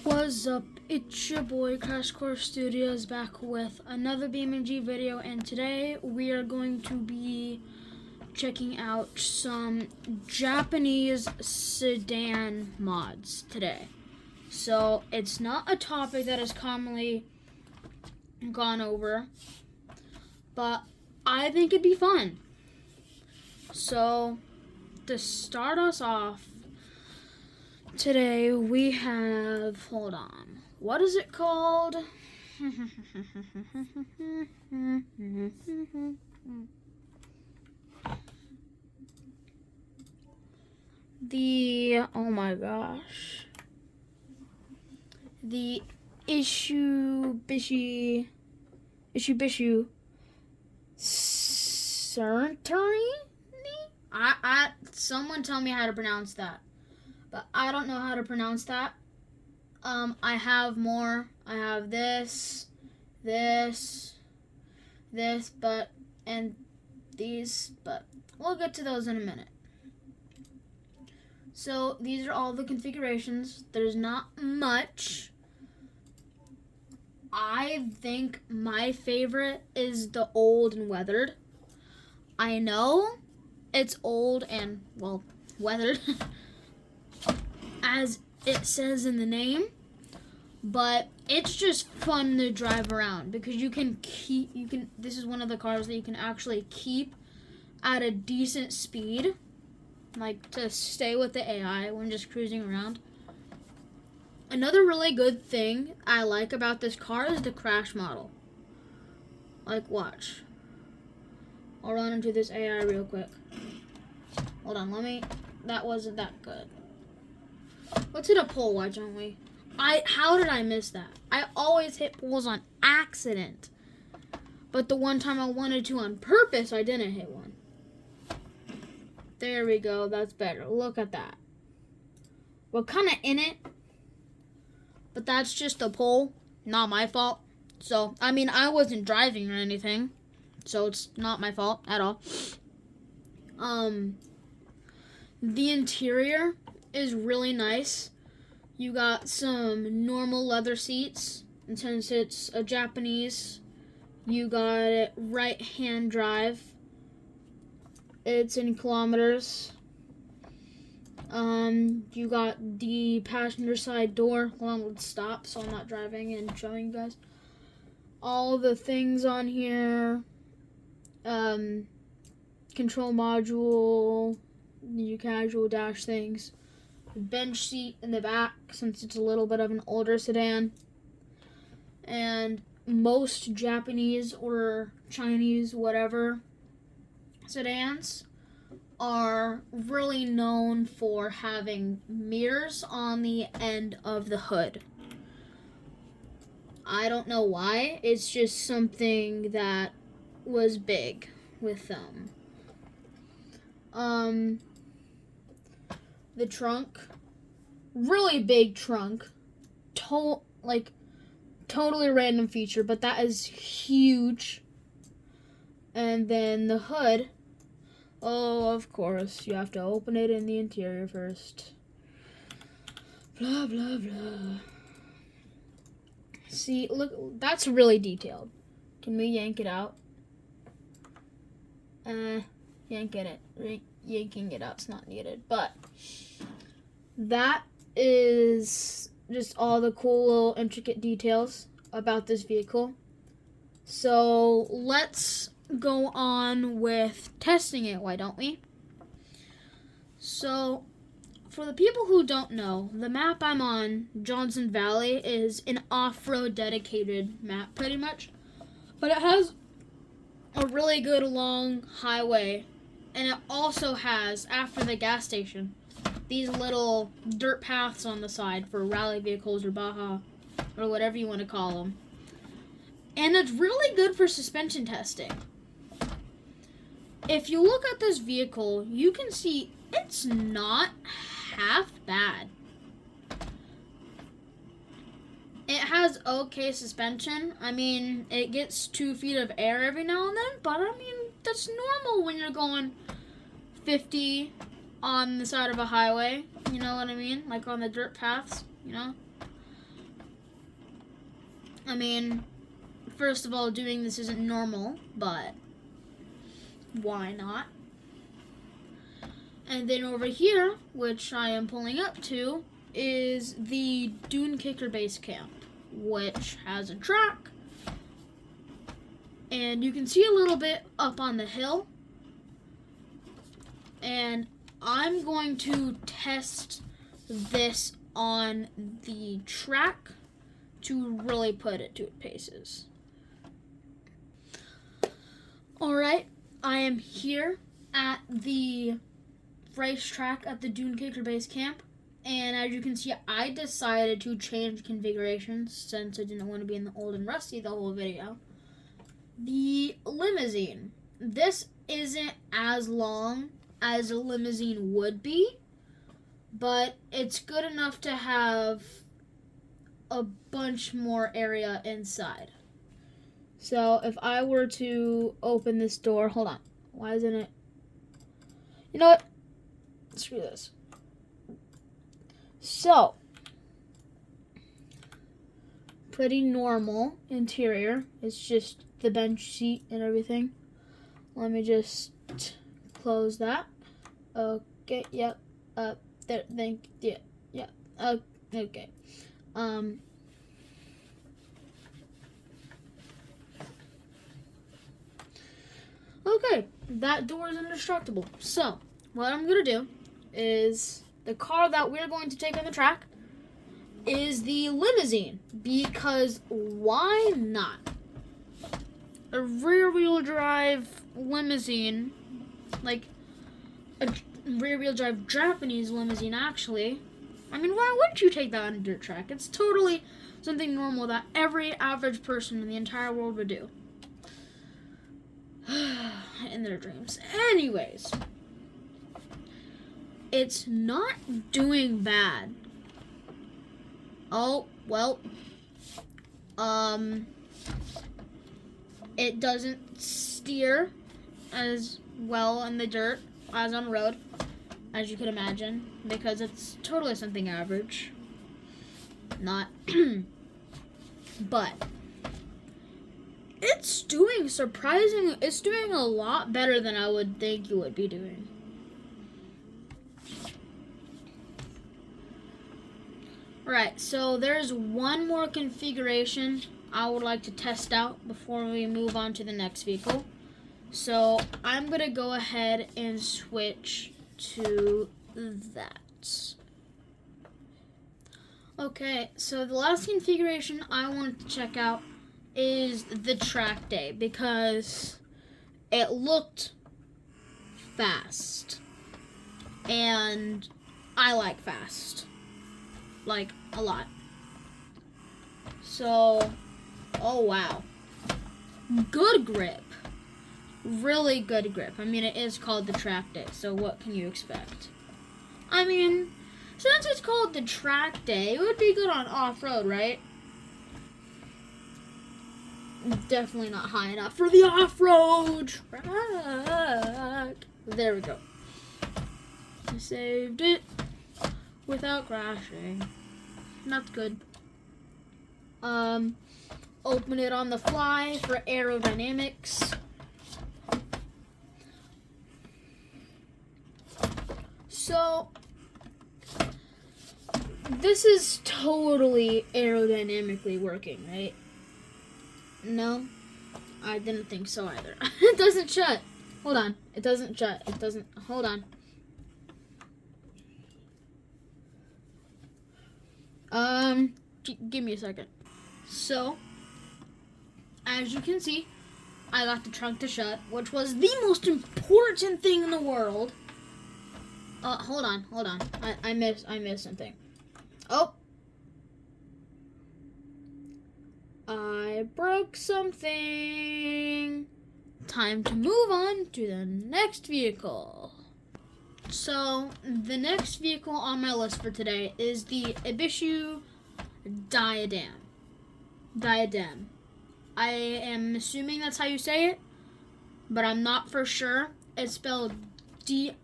What's up? It's your boy Crash Course Studios back with another BeamNG video, and today we are going to be checking out some Japanese sedan mods today. So it's not a topic that is commonly gone over, but I think it'd be fun. So to start us off, today we have, hold on, what is it called? Oh my gosh. The Issubishu Century? Someone tell me how to pronounce that. But I don't know how to pronounce that. I have more. I have this, and these, but we'll get to those in a minute. So these are all the configurations. There's not much. I think my favorite is the old and weathered. I know it's old and, well, weathered. As it says in the name, but it's just fun to drive around because this is one of the cars that you can actually keep at a decent speed, like to stay with the AI when just cruising around. Another really good thing I like about this car is the crash model. Like, watch. I'll run into this AI real quick. Hold on, that wasn't that good. Let's hit a pole, why don't we? How did I miss that? I always hit poles on accident. But the one time I wanted to on purpose, I didn't hit one. There we go, that's better. Look at that. We're kind of in it. But that's just a pole, not my fault. So, I mean, I wasn't driving or anything. So it's not my fault at all. The interior is really nice. You got some normal leather seats, and since it's a Japanese, you got it right-hand drive. It's in kilometers. You got the passenger side door. Hold on, let's stop so I'm not driving and showing you guys. All the things on here. Control module, your casual dash things. Bench seat in the back since it's a little bit of an older sedan, and most Japanese or Chinese whatever sedans are really known for having mirrors on the end of the hood. I don't know why, it's just something that was big with them. The trunk, really big trunk, totally random feature, but that is huge. And then the hood, oh, of course, you have to open it in the interior first. Blah, blah, blah. See, look, that's really detailed. Can we yank it out? Yanking it out's not needed, but that is just all the cool little intricate details about this vehicle. So let's go on with testing it, why don't we? So for the people who don't know, the map I'm on, Johnson Valley, is an off-road dedicated map pretty much, but it has a really good long highway. And it also has, after the gas station, these little dirt paths on the side for rally vehicles or Baja, or whatever you want to call them. And it's really good for suspension testing. If you look at this vehicle, you can see it's not half bad. It has okay suspension. I mean, it gets 2 feet of air every now and then, but I mean, that's normal when you're going 50 on the side of a highway. You know what I mean? Like on the dirt paths, you know? I mean, first of all, doing this isn't normal, but why not? And then over here, which I am pulling up to, is the Dune Kicker Base Camp, which has a track. And you can see a little bit up on the hill. And I'm going to test this on the track to really put it to its paces. Alright, I am here at the racetrack at the Dune Kicker Base Camp, and as you can see, I decided to change configurations since I didn't want to be in the old and rusty the whole video. The limousine. This isn't as long as a limousine would be, but it's good enough to have a bunch more area inside. So if I were to open this door, hold on, why isn't it? You know what? Screw this. So, pretty normal interior. It's just the bench seat and everything. Let me just close that. Okay, yep. There, thank you. Yeah. Okay. Okay, that door is indestructible. So, what I'm gonna do is the car that we're going to take on the track is the limousine, because why not? A rear-wheel drive limousine, like a rear-wheel drive Japanese limousine, actually. I mean, why wouldn't you take that on a dirt track? It's totally something normal that every average person in the entire world would do. In their dreams. Anyways, it's not doing bad. Oh, well, it doesn't steer as well in the dirt as on road, as you could imagine, because it's totally something average. Not, but it's doing it's doing a lot better than I would think you would be doing. Right, so there's one more configuration I would like to test out before we move on to the next vehicle. So I'm going to go ahead and switch to that. Okay, so the last configuration I wanted to check out is the track day, because it looked fast. And I like fast. Like, a lot. So, oh wow. Good grip. Really good grip. I mean, it is called the track day, so what can you expect? I mean, since it's called the track day, it would be good on off-road, right? Definitely not high enough for the off-road track. There we go. I saved it without crashing. That's good. Open it on the fly for aerodynamics. So, this is totally aerodynamically working, right? No, I didn't think so either. It doesn't shut. Hold on. It doesn't shut. It doesn't. Hold on. Give me a second. So, as you can see, I got the trunk to shut, which was the most important thing in the world. Hold on. I missed something. Oh. I broke something. Time to move on to the next vehicle. So, the next vehicle on my list for today is the Ibishu Diadem. I am assuming that's how you say it, but I'm not for sure. It's spelled Diamdem.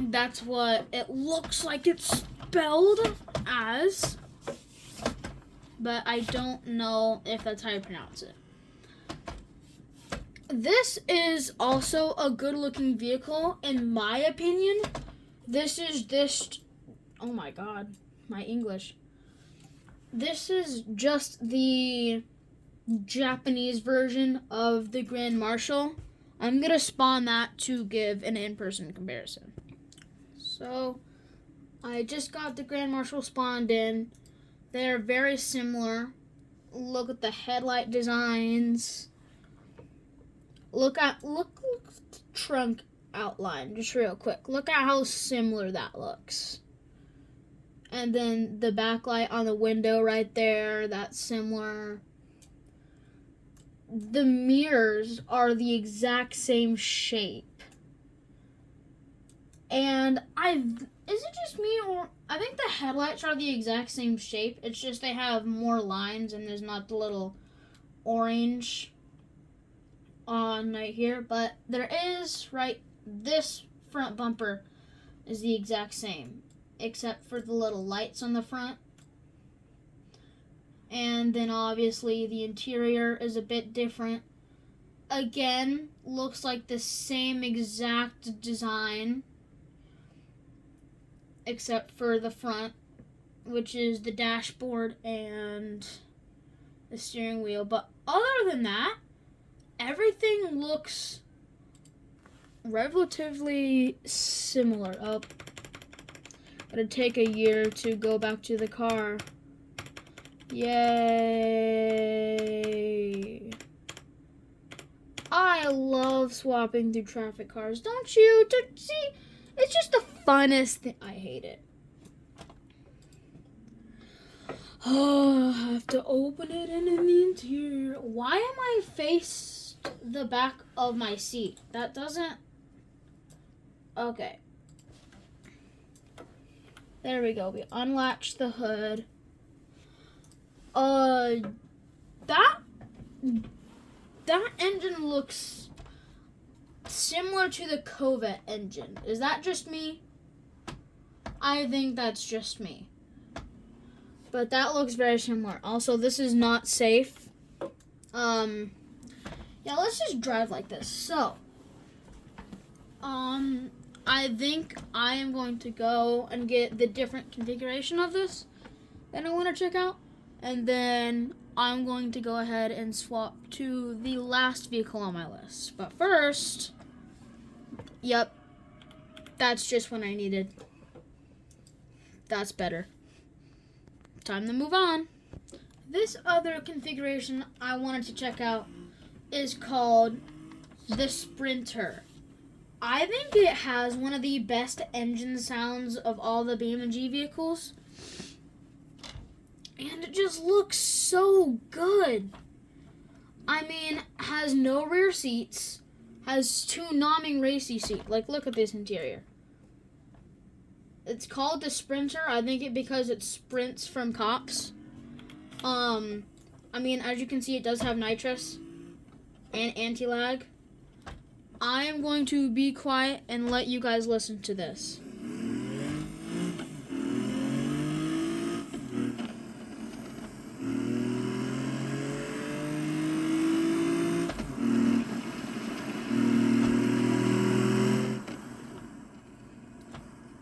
That's what it looks like it's spelled as, but I don't know if that's how you pronounce it. This is also a good looking vehicle, in my opinion. Oh my god, my English. This is just the Japanese version of the Grand Marshal. I'm going to spawn that to give an in-person comparison. So, I just got the Grand Marshal spawned in. They're very similar. Look at the headlight designs. Look at the trunk outline, just real quick. Look at how similar that looks. And then the backlight on the window right there, that's similar. The mirrors are the exact same shape. And is it just me, or I think the headlights are the exact same shape. It's just they have more lines and there's not the little orange on right here. But there is, this front bumper is the exact same, except for the little lights on the front. And then obviously the interior is a bit different. Again, looks like the same exact design, except for the front, which is the dashboard and the steering wheel. But other than that, everything looks relatively similar. It'll take a year to go back to the car. Yay! I love swapping through traffic cars, don't you? See, it's just the funnest thing. I hate it. Oh, I have to open it and in the interior. Why am I faced the back of my seat? That doesn't... Okay. There we go. We unlatched the hood. That engine looks similar to the Corvette engine. Is that just me? I think that's just me. But that looks very similar. Also, this is not safe. Yeah, let's just drive like this. So, I think I am going to go and get the different configuration of this that I want to check out. And then I'm going to go ahead and swap to the last vehicle on my list. But first, yep, that's just what I needed. That's better. Time to move on. This other configuration I wanted to check out is called the Sprinter. I think it has one of the best engine sounds of all the BeamNG vehicles. And it just looks so good. I mean, has no rear seats, has two Naming racy seats. Like, look at this interior. It's called the Sprinter. I think it because it sprints from cops. I mean, as you can see, it does have nitrous and anti-lag. I am going to be quiet and let you guys listen to this.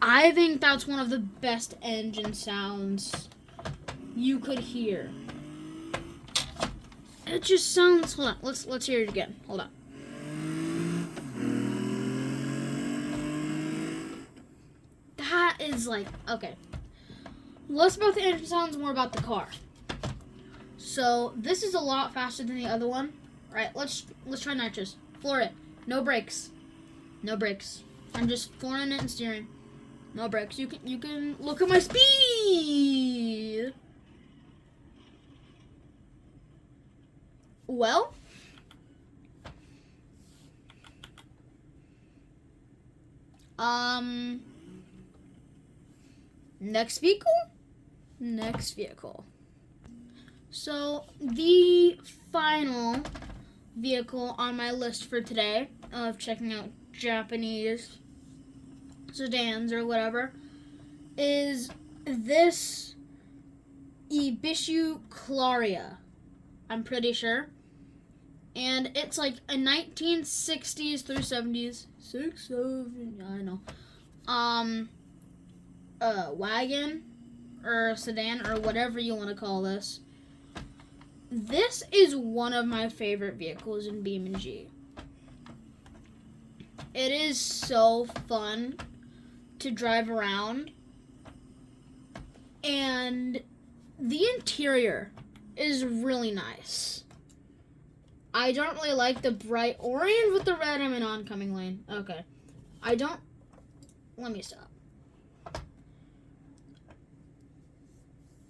I think that's one of the best engine sounds you could hear. It just sounds... Hold on, let's hear it again. Hold on. That is like... Okay. Less about the engine sounds, more about the car. So, this is a lot faster than the other one. Alright, let's try nitrous. Floor it. No brakes. No brakes. I'm just flooring it and steering. No brakes. You can look at my speed. Well, next vehicle. So the final vehicle on my list for today of checking out Japanese sedans or whatever is this Ibisu Claria, I'm pretty sure. And it's like a 1960s through 70s, I know, wagon or sedan or whatever you want to call this. This is one of my favorite vehicles in BeamNG. It is so fun to drive around, and the interior is really nice. I don't really like the bright orange with the red. I'm in oncoming lane. Okay. Let me stop.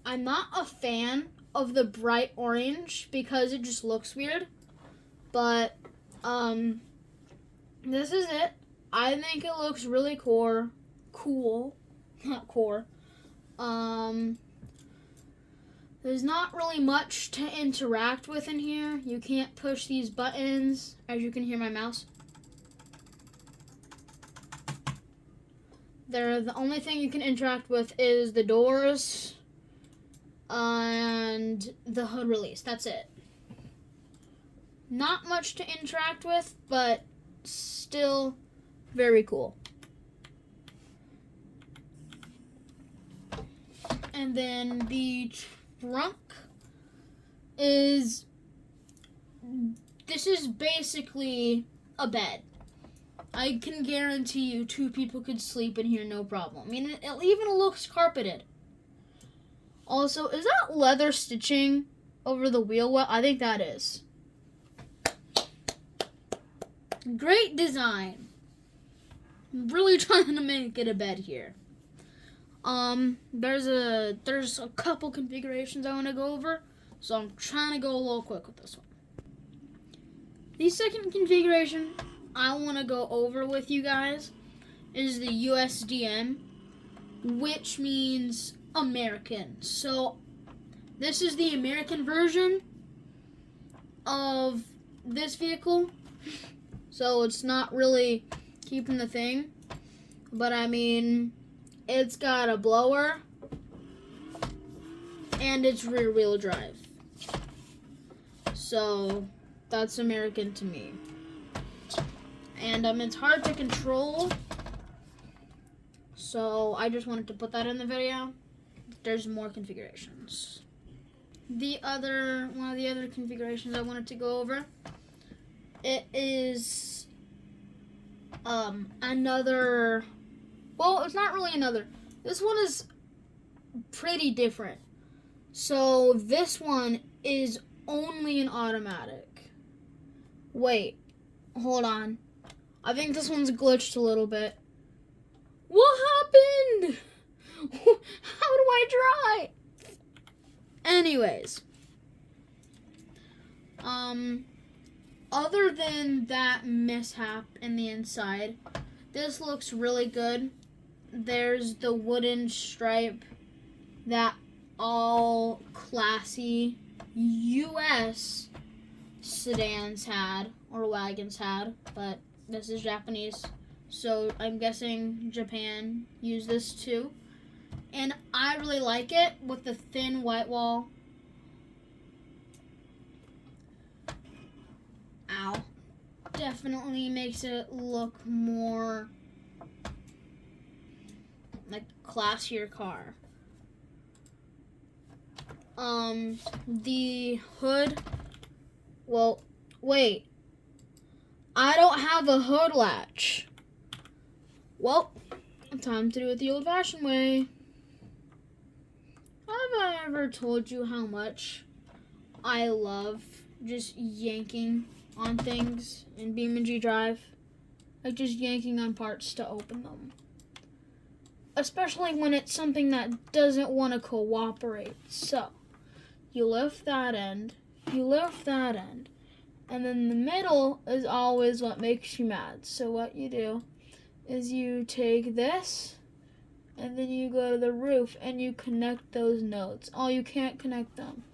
I'm not a fan of the bright orange because it just looks weird. But, this is it. I think it looks really cool. Not core. There's not really much to interact with in here. You can't push these buttons, as you can hear my mouse. The only thing you can interact with is the doors and the hood release. That's it. Not much to interact with, but still very cool. And then the trunk this is basically a bed. I can guarantee you 2 people could sleep in here no problem. I mean, it even looks carpeted. Also, is that leather stitching over the wheel well? I think that is. Great design. I'm really trying to make it a bed here. There's a couple configurations I want to go over, so I'm trying to go a little quick with this one. The second configuration I want to go over with you guys is the USDM, which means American. So this is the American version of this vehicle, so it's not really keeping the thing, but I mean, it's got a blower, and it's rear-wheel drive. So, that's American to me. And it's hard to control, so I just wanted to put that in the video. There's more configurations. One of the other configurations I wanted to go over, it is another... Well, it's not really another. This one is pretty different. So this one is only an automatic. Wait, hold on. I think this one's glitched a little bit. What happened? How do I drive? Anyways. Other than that mishap in the inside, this looks really good. There's the wooden stripe that all classy US sedans had, or wagons had, but this is Japanese, so I'm guessing Japan used this too. And I really like it with the thin white wall. Ow. Definitely makes it look more like a classier car. The hood, well, wait, I don't have a hood latch. Well, time to do it the old-fashioned way. Have I ever told you how much I love just yanking on things in BeamNG Drive? Like just yanking on parts to open them. Especially when it's something that doesn't want to cooperate. So, you lift that end, and then the middle is always what makes you mad. So what you do is you take this, and then you go to the roof, and you connect those nodes. Oh, you can't connect them.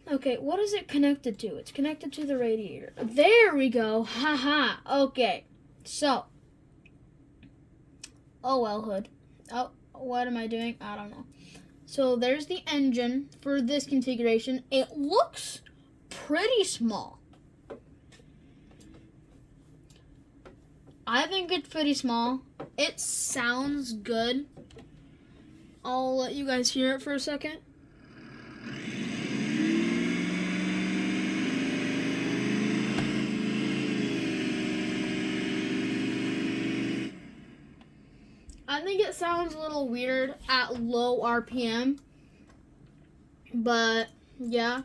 Okay, what is it connected to? It's connected to the radiator. There we go. Haha. Okay. So. Oh well, hood. what am I doing? I don't know. So there's the engine for this configuration. It looks pretty small. I think it's pretty small. It sounds good. I'll let you guys hear it for a second. I think it sounds a little weird at low RPM, but yeah,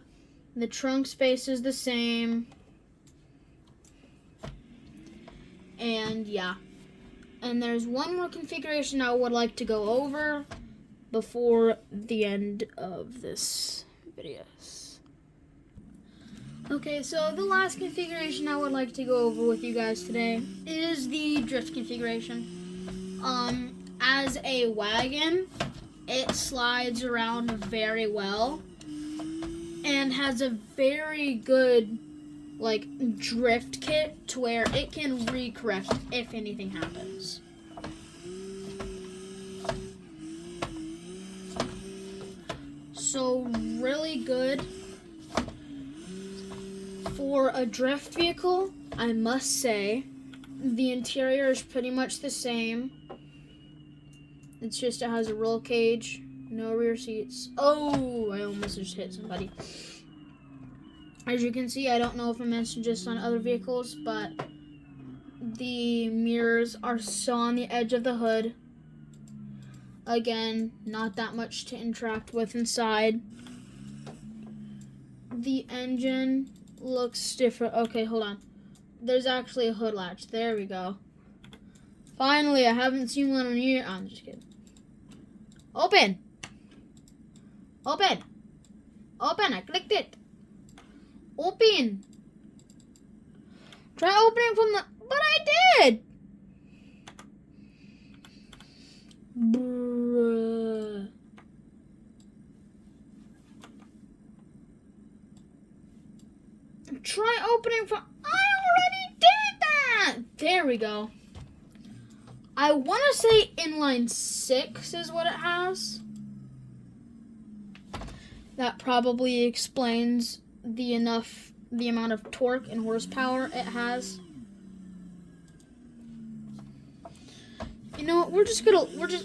the trunk space is the same, and yeah, and there's one more configuration I would like to go over before the end of this video. Okay, so the last configuration I would like to go over with you guys today is the drift configuration. As a wagon, it slides around very well and has a very good drift kit to where it can recorrect if anything happens. So really good for a drift vehicle, I must say. The interior is pretty much the same. It's just it has a roll cage, no rear seats. Oh, I almost just hit somebody. As you can see, I don't know if I mentioned just on other vehicles, but the mirrors are still on the edge of the hood. Again, not that much to interact with inside. The engine looks different. Okay, hold on. There's actually a hood latch. There we go. Finally, I haven't seen one on here. Oh, I'm just kidding. Open! Open! Open! I clicked it. Open! Try opening from the... But I did! Bruh. Try opening from... I already did that! There we go. I want to say inline 6 is what it has. That probably explains the amount of torque and horsepower it has. You know what? We're just,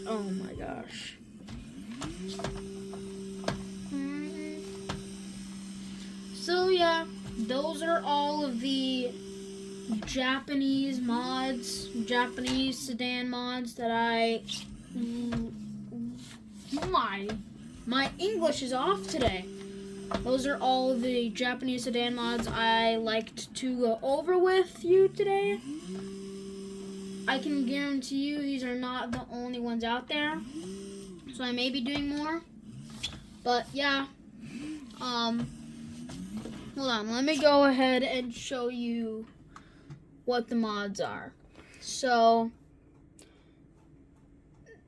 oh my gosh. So yeah, those are all of the Japanese mods, Japanese sedan mods that my English is off today. Those are all of the Japanese sedan mods I liked to go over with you today. I can guarantee you these are not the only ones out there, so I may be doing more. But yeah, hold on, let me go ahead and show you what the mods are. So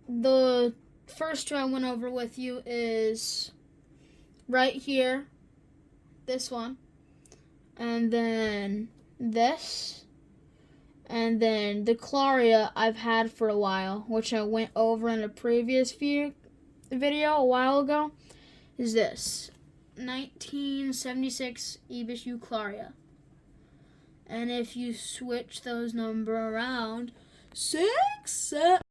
the first two I went over with you is right here, this one, and then this, and then the Claria I've had for a while, which I went over in a previous video a while ago, is this 1976 Ibis Claria. And if you switch those number around, 6, 7,